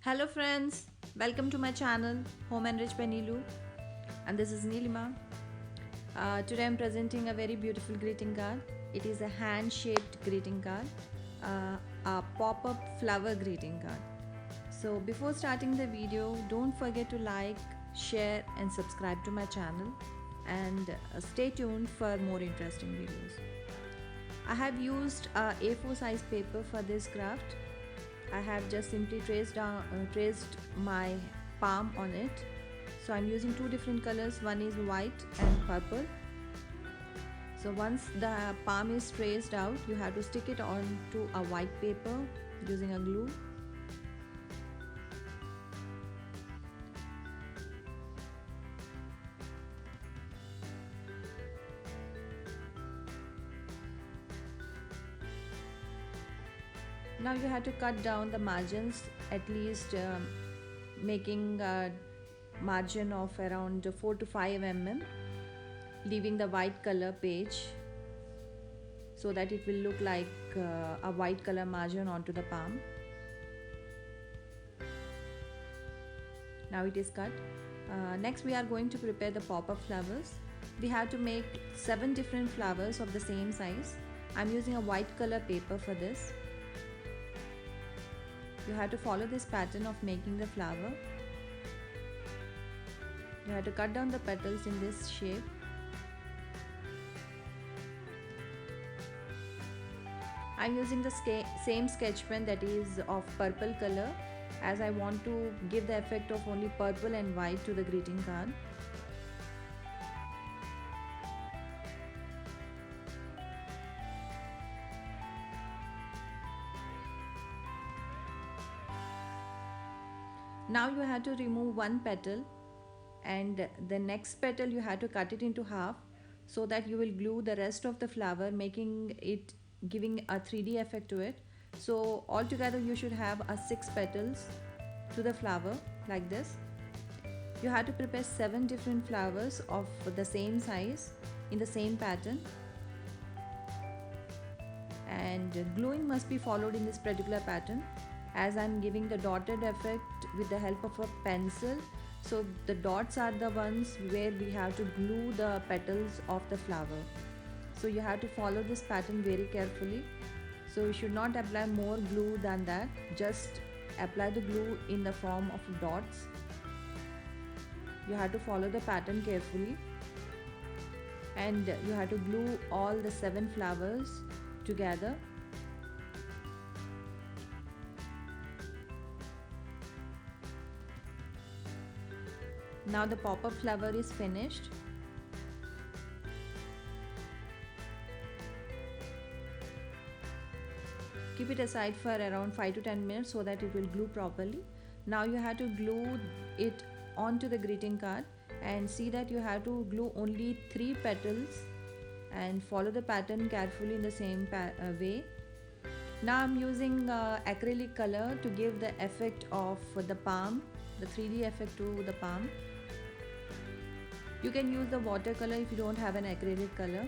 Hello friends, welcome to my channel Home Enriched by Neelu, and this is Neelima. Today I'm presenting a very beautiful greeting card. It is a hand-shaped greeting card, a pop-up flower greeting card. So before starting the video, don't forget to like, share and subscribe to my channel, and stay tuned for more interesting videos. I have used a A4 size paper for this craft. I have just simply traced my palm on it. So I'm using two different colors, one is white and purple. So once the palm is traced out, you have to stick it onto a white paper using a glue. Now you have to cut down the margins, at least making a margin of around 4 to 5 mm, leaving the white color page so that it will look like a white color margin onto the palm. Now it is cut. Next we are going to prepare the pop-up flowers. We have to make 7 different flowers of the same size. I'm using a white color paper for this. You have to follow this pattern of making the flower. You have to cut down the petals in this shape. I'm using the same sketch pen that is of purple color, as I want to give the effect of only purple and white to the greeting card. Now you have to remove one petal, and the next petal you have to cut it into half so that you will glue the rest of the flower, giving a 3D effect to it. So altogether you should have 6 petals to the flower like this. You have to prepare 7 different flowers of the same size in the same pattern, and gluing must be followed in this particular pattern, as I'm giving the dotted effect with the help of a pencil. So the dots are the ones where we have to glue the petals of the flower. So you have to follow this pattern very carefully. So you should not apply more glue than that, just apply the glue in the form of dots. You have to follow the pattern carefully, and you have to glue all the 7 flowers together. Now the pop-up flower is finished. Keep it aside for around 5 to 10 minutes so that it will glue properly. Now you have to glue it onto the greeting card, and see that you have to glue only 3 petals and follow the pattern carefully in the same way. Now I'm using acrylic color to give the effect of the palm, the 3D effect to the palm. You can use the watercolor if you don't have an acrylic color.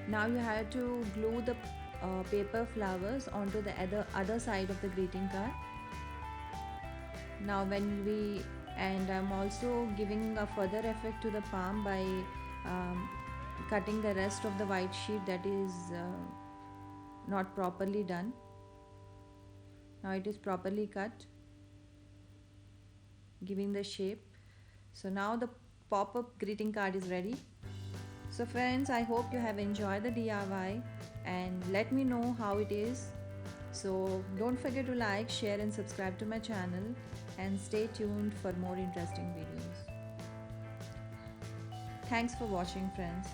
Now you have to glue the paper flowers onto the other side of the greeting card. Now I'm also giving a further effect to the palm by cutting the rest of the white sheet that is not properly done. Now it is properly cut, giving the shape. So now the pop-up greeting card is ready. So friends, I hope you have enjoyed the DIY, and let me know how it is. So don't forget to like, share and subscribe to my channel, and stay tuned for more interesting videos. Thanks for watching, friends.